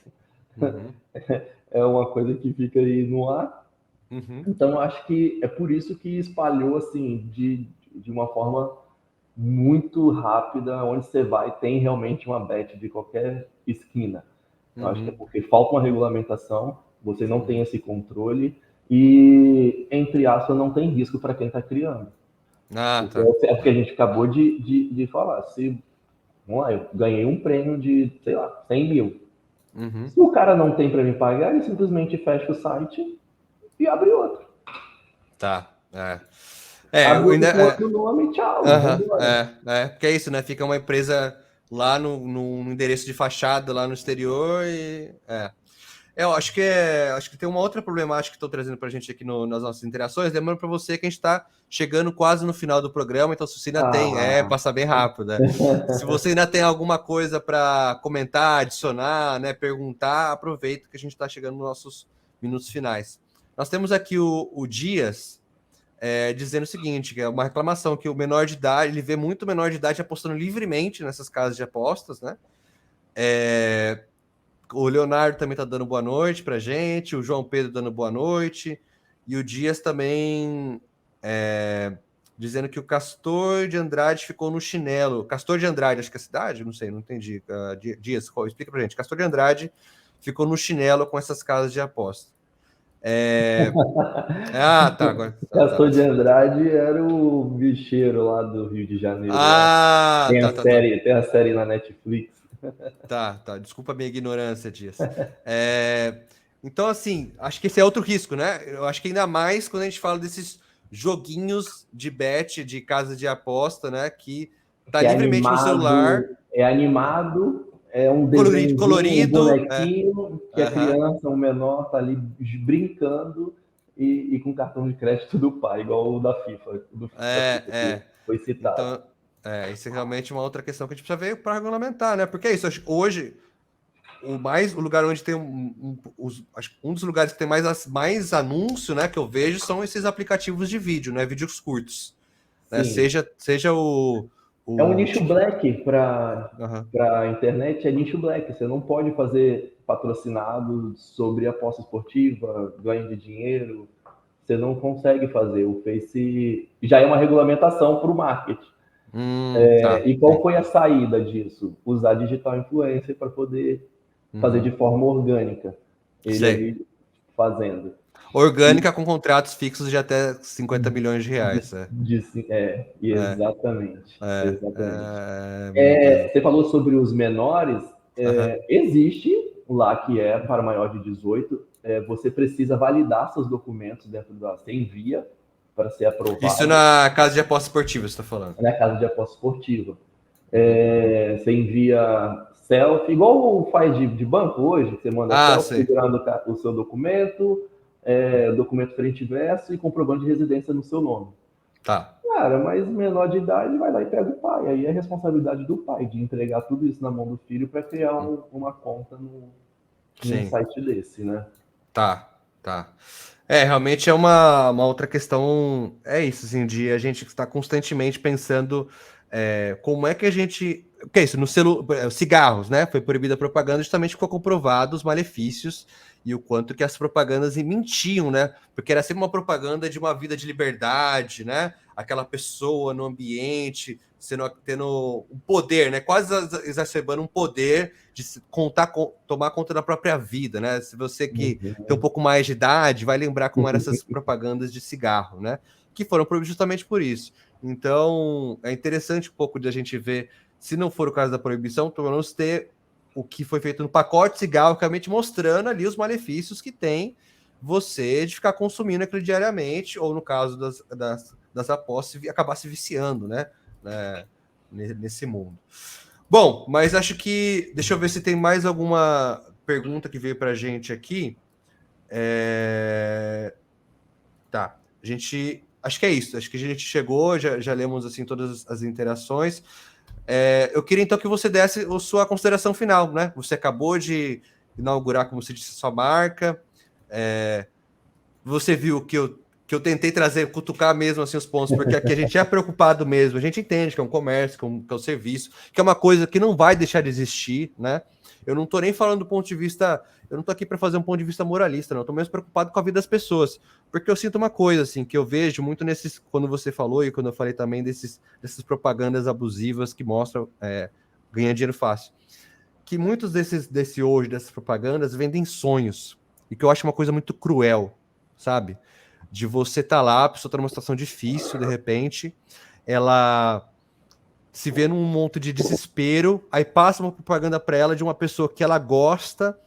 é uma coisa que fica aí no ar. Então, eu acho que é por isso que espalhou assim, de uma forma muito rápida, onde você vai, tem realmente uma bet de qualquer esquina. Eu acho que é porque falta uma regulamentação, você não tem esse controle e, entre aspas, não tem risco para quem está criando. Tá. É porque a gente acabou de falar. Vamos lá, eu ganhei um prêmio de, sei lá, 100 mil. Se o cara não tem para me pagar, ele simplesmente fecha o site e abre outro. Tá. Abre outro com outro nome, tchau. Porque é isso, né? Fica uma empresa lá no endereço de fachada lá no exterior e eu acho que tem uma outra problemática que estou trazendo para a gente aqui nas nossas interações. Lembrando para você que a gente está chegando quase no final do programa, então se você ainda tem, passar bem rápido, né? Se você ainda tem alguma coisa para comentar, adicionar, né, perguntar, aproveita que a gente está chegando nos nossos minutos finais. Nós temos aqui o Dias dizendo o seguinte, que é uma reclamação que o menor de idade, ele vê muito menor de idade apostando livremente nessas casas de apostas, né? O Leonardo também tá dando boa noite pra gente, o João Pedro dando boa noite, e o Dias também dizendo que o Castor de Andrade ficou no chinelo. Castor de Andrade, acho que é a cidade? Não sei, não entendi. Dias, explica pra gente. Castor de Andrade ficou no chinelo com essas casas de aposta. Tá. Agora, Castor de Andrade era o bicheiro lá do Rio de Janeiro. Tem a série na Netflix. Tá. Desculpa a minha ignorância, Dias. Então, assim, acho que esse é outro risco, né? Eu acho que ainda mais quando a gente fala desses joguinhos de bet, de casa de aposta, né? Que tá que livremente no celular. É animado, é um desenho, um bonequinho, que a criança, o menor, tá ali brincando e com cartão de crédito do pai, igual o da FIFA. Que foi citado. Então, isso é realmente uma outra questão que a gente precisa ver para regulamentar, né? Porque é isso, hoje o lugar onde tem um dos lugares que tem mais anúncio, né, que eu vejo são esses aplicativos de vídeo, né, vídeos curtos, né, seja o é um nicho black para a internet, é nicho black. Você não pode fazer patrocinado sobre aposta esportiva, ganho de dinheiro. Você não consegue fazer. O Face já é uma regulamentação para o marketing. E qual foi a saída disso? Usar digital influencer para poder fazer de forma orgânica. Ele ali fazendo. Orgânica com contratos fixos de até 50 milhões de reais. Exatamente. Você falou sobre os menores. Existe lá que é para maior de 18. Você precisa validar seus documentos dentro da... Você envia para ser aprovado. Isso na casa de aposta esportiva, você está falando? Na casa de aposta esportiva. Você envia selfie, igual faz de banco hoje, que você manda selfie segurando o seu documento, documento frente e verso e comprovante de residência no seu nome. Tá. Cara, mas menor de idade vai lá e pega o pai. Aí é responsabilidade do pai de entregar tudo isso na mão do filho para criar uma conta num site desse, né? Tá. Tá. Realmente é uma outra questão, é isso, assim, de a gente estar constantemente pensando como é que a gente... O que é isso? Cigarros, né? Foi proibida a propaganda, justamente ficou comprovado os malefícios e o quanto que as propagandas mentiam, né? Porque era sempre uma propaganda de uma vida de liberdade, né? Aquela pessoa no ambiente, tendo um poder, né? Quase exacerbando um poder de tomar conta da própria vida, né? Se você que tem um pouco mais de idade, vai lembrar como eram essas propagandas de cigarro, né? Que foram proibidas justamente por isso. Então, é interessante um pouco de a gente ver, se não for o caso da proibição, pelo menos ter o que foi feito no pacote de cigarro, realmente mostrando ali os malefícios que tem você de ficar consumindo aquilo diariamente, ou no caso das apostas, acabar se viciando, né? Nesse mundo. Bom, mas acho que... Deixa eu ver se tem mais alguma pergunta que veio para a gente aqui. Tá. A gente... Acho que é isso. Acho que a gente chegou, já lemos assim todas as interações. Eu queria então que você desse a sua consideração final, né? Você acabou de inaugurar, como você disse, sua marca. Você viu que eu tentei trazer, cutucar mesmo assim os pontos, porque aqui a gente é preocupado mesmo, a gente entende que é um comércio, que é um serviço, que é uma coisa que não vai deixar de existir, né? Eu não tô nem falando do ponto de vista, eu não tô aqui para fazer um ponto de vista moralista, não, eu tô mesmo preocupado com a vida das pessoas, porque eu sinto uma coisa, assim, que eu vejo muito nesses, quando você falou e quando eu falei também dessas propagandas abusivas que mostram ganhar dinheiro fácil, que muitos dessas propagandas vendem sonhos, e que eu acho uma coisa muito cruel, sabe? De você estar lá, a pessoa está numa situação difícil, de repente, ela se vê num monte de desespero, aí passa uma propaganda para ela de uma pessoa que ela gosta,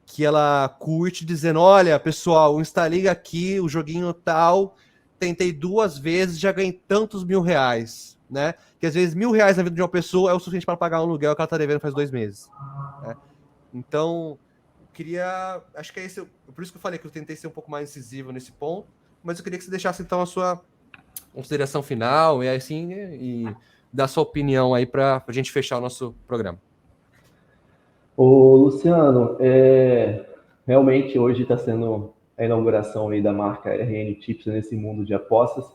que ela curte, dizendo: olha, pessoal, instalei aqui o joguinho tal, tentei 2 vezes, já ganhei tantos mil reais, né? Que às vezes R$ 1.000 na vida de uma pessoa é o suficiente para pagar um aluguel que ela está devendo faz 2 meses, né? Então, acho que é isso. Por isso que eu falei que eu tentei ser um pouco mais incisivo nesse ponto, mas eu queria que você deixasse então a sua consideração final e assim, e dar sua opinião aí para a gente fechar o nosso programa. Ô, Luciano, realmente hoje está sendo a inauguração aí da marca RN Tips nesse mundo de apostas,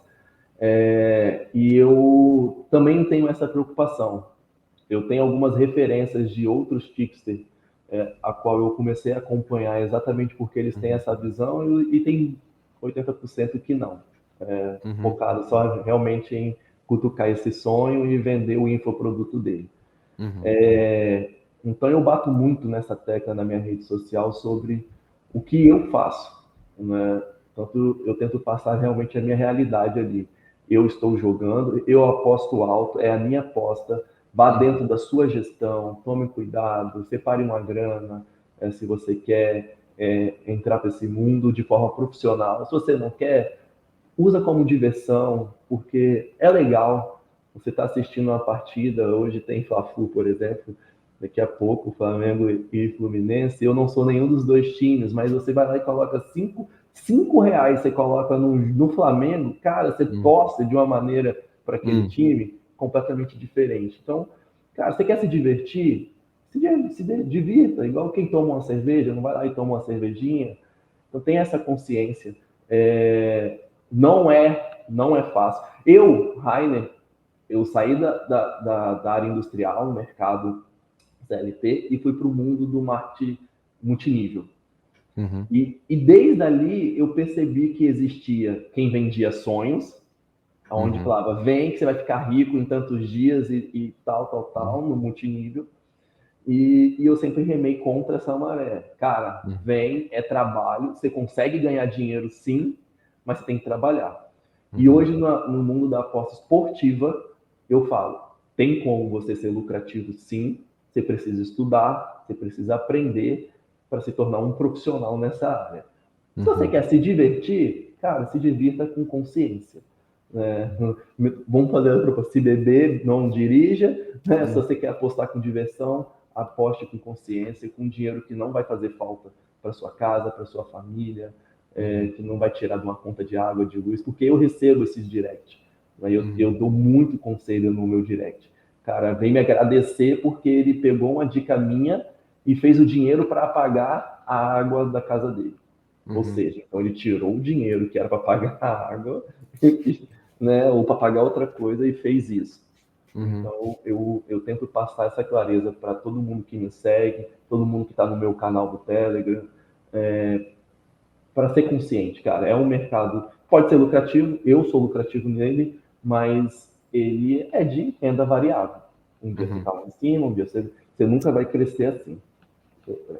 e eu também tenho essa preocupação. Eu tenho algumas referências de outros tipsters, a qual eu comecei a acompanhar exatamente porque eles têm essa visão e tem 80% que não. Focado só realmente em cutucar esse sonho e vender o infoproduto dele. Então eu bato muito nessa tecla na minha rede social sobre o que eu faço, né? Tanto eu tento passar realmente a minha realidade ali. Eu estou jogando, eu aposto alto, é a minha aposta. Vá dentro da sua gestão, tome cuidado, separe uma grana, se você quer entrar para esse mundo de forma profissional. Se você não quer, usa como diversão, porque é legal. Você está assistindo uma partida, hoje tem Fla-Flu, por exemplo, daqui a pouco Flamengo e Fluminense. Eu não sou nenhum dos dois times, mas você vai lá e coloca cinco reais, você coloca no Flamengo, cara, você torce de uma maneira para aquele time completamente diferente. Então, cara, você quer se divertir? Se divirta, igual quem toma uma cerveja, não vai lá e toma uma cervejinha. Então tem essa consciência. Não é fácil. Rainer, eu saí da área industrial, no mercado CLT, e fui para o mundo do marketing multinível. E desde ali eu percebi que existia quem vendia sonhos, onde falava: vem que você vai ficar rico em tantos dias e tal, no multinível. E eu sempre remei contra essa maré. Cara, vem, é trabalho, você consegue ganhar dinheiro sim, mas você tem que trabalhar. E hoje, no mundo da aposta esportiva, eu falo: tem como você ser lucrativo sim, você precisa estudar, você precisa aprender para se tornar um profissional nessa área. Se você quer se divertir, cara, se divirta com consciência. Vamos fazer a proposta: se beber, não dirija, né? Se você quer apostar com diversão, aposte com consciência, com dinheiro que não vai fazer falta para sua casa, para sua família, que não vai tirar de uma conta de água, de luz, porque eu recebo esses directs. Eu dou muito conselho no meu direct. Cara, vem me agradecer porque ele pegou uma dica minha e fez o dinheiro para pagar a água da casa dele. Ou Uhum. seja, então ele tirou o dinheiro que era para pagar a água, né, ou para pagar outra coisa e fez isso. Uhum. Então eu tento passar essa clareza para todo mundo que me segue, todo mundo que está no meu canal do Telegram, para ser consciente, cara. É um mercado, pode ser lucrativo, eu sou lucrativo nele, mas ele é de renda variável. Um dia você Uhum. está lá em cima, um dia você nunca vai crescer assim.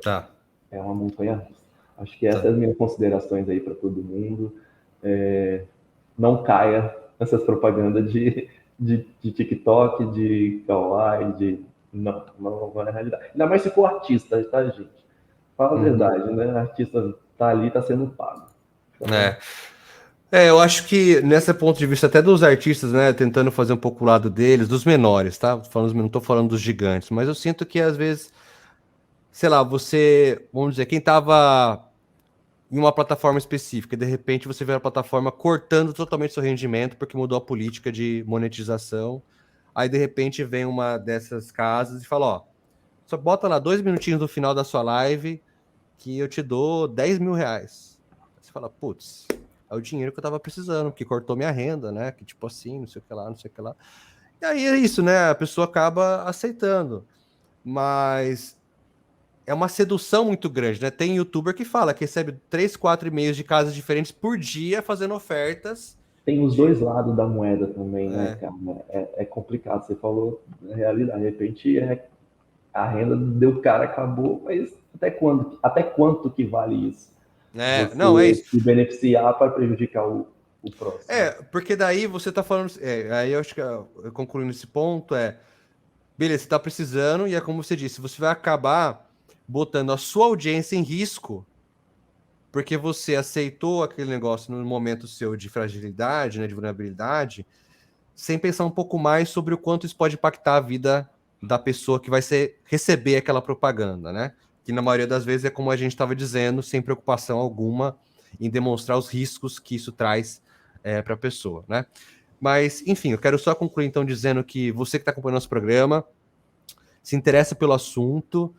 Tá. É uma montanha russa. Acho que essas são Tá. as minhas considerações aí para todo mundo. Não caia nessas propagandas de TikTok, de Kawaii, de. Não é a realidade. Ainda mais se for artista, tá, gente? Fala a Uhum. verdade, né? O artista tá ali, tá sendo pago. Então, É. Eu acho que nesse ponto de vista até dos artistas, né, tentando fazer um pouco o lado deles, dos menores, tá? Não tô falando dos gigantes, mas eu sinto que às vezes, sei lá, você, vamos dizer, quem tava em uma plataforma específica, e de repente você vê a plataforma cortando totalmente seu rendimento porque mudou a política de monetização. Aí de repente vem uma dessas casas e fala, ó, só bota lá 2 minutinhos no final da sua live que eu te dou R$ 10.000. Aí você fala, putz, é o dinheiro que eu tava precisando, que cortou minha renda, né? Que tipo assim, não sei o que lá, não sei o que lá. E aí é isso, né? A pessoa acaba aceitando. Mas é uma sedução muito grande, né? Tem youtuber que fala que recebe 3, 4 e-mails de casas diferentes por dia fazendo ofertas tem os de. dois lados da moeda também, né, É, cara? É complicado. Você falou na realidade. De repente, a renda do cara acabou, mas até quando? Até quanto que vale isso? não, é Você isso. se beneficiar para prejudicar o próximo. Porque daí você tá falando. Aí eu acho que eu concluindo esse ponto beleza, você tá precisando, e é como você disse, você vai acabar botando a sua audiência em risco, porque você aceitou aquele negócio no momento seu de fragilidade, né, de vulnerabilidade, sem pensar um pouco mais sobre o quanto isso pode impactar a vida da pessoa que vai receber aquela propaganda, né? Que na maioria das vezes é como a gente estava dizendo, sem preocupação alguma em demonstrar os riscos que isso traz para a pessoa, né? Mas, enfim, eu quero só concluir então dizendo que você que está acompanhando nosso programa, se interessa pelo assunto,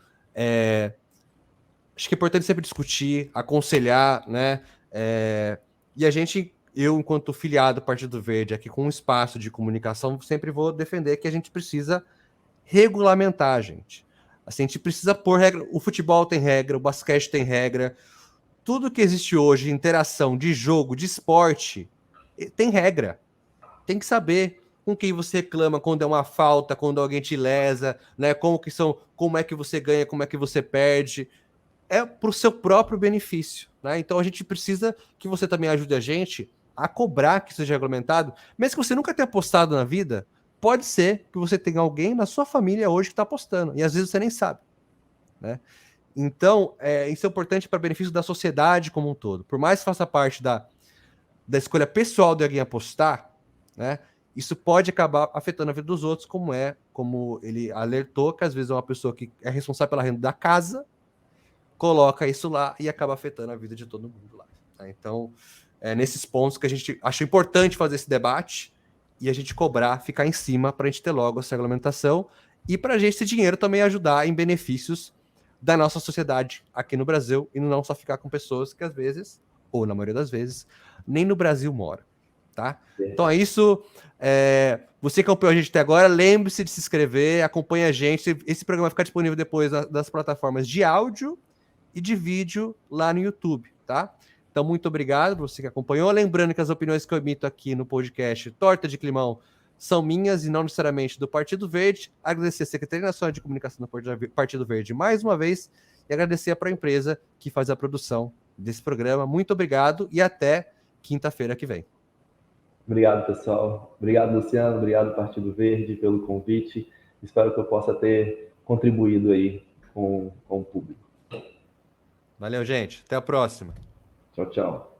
acho que é importante sempre discutir, aconselhar, né? E a gente, eu, enquanto filiado do Partido Verde, aqui com um espaço de comunicação, sempre vou defender que a gente precisa regulamentar, gente. Assim, a gente precisa pôr regra. O futebol tem regra, o basquete tem regra. Tudo que existe hoje, interação de jogo, de esporte, tem regra. Tem que saber com quem você reclama quando é uma falta, quando alguém te lesa, né? Como é que você ganha, como é que você perde, para o seu próprio benefício, né? Então a gente precisa que você também ajude a gente a cobrar que seja regulamentado, mesmo que você nunca tenha apostado na vida, pode ser que você tenha alguém na sua família hoje que está apostando, e às vezes você nem sabe, né? Então, isso é importante para benefício da sociedade como um todo. Por mais que faça parte da escolha pessoal de alguém apostar, né? Isso pode acabar afetando a vida dos outros, como ele alertou, que às vezes é uma pessoa que é responsável pela renda da casa, coloca isso lá e acaba afetando a vida de todo mundo lá. Tá? Então, é nesses pontos que a gente acha importante fazer esse debate e a gente cobrar, ficar em cima para a gente ter logo essa regulamentação e para a gente esse dinheiro também ajudar em benefícios da nossa sociedade aqui no Brasil e não só ficar com pessoas que às vezes, ou na maioria das vezes, nem no Brasil mora, tá? Então é isso. Você que acompanhou a gente até agora, lembre-se de se inscrever, acompanhe a gente. Esse programa vai ficar disponível depois das plataformas de áudio e de vídeo lá no YouTube, tá? Então, muito obrigado por você que acompanhou. Lembrando que as opiniões que eu emito aqui no podcast Torta de Climão são minhas e não necessariamente do Partido Verde. Agradecer a Secretaria Nacional de Comunicação do Partido Verde mais uma vez e agradecer para a empresa que faz a produção desse programa. Muito obrigado e até quinta-feira que vem. Obrigado, pessoal. Obrigado, Luciano. Obrigado, Partido Verde, pelo convite. Espero que eu possa ter contribuído aí com o público. Valeu, gente. Até a próxima. Tchau, tchau.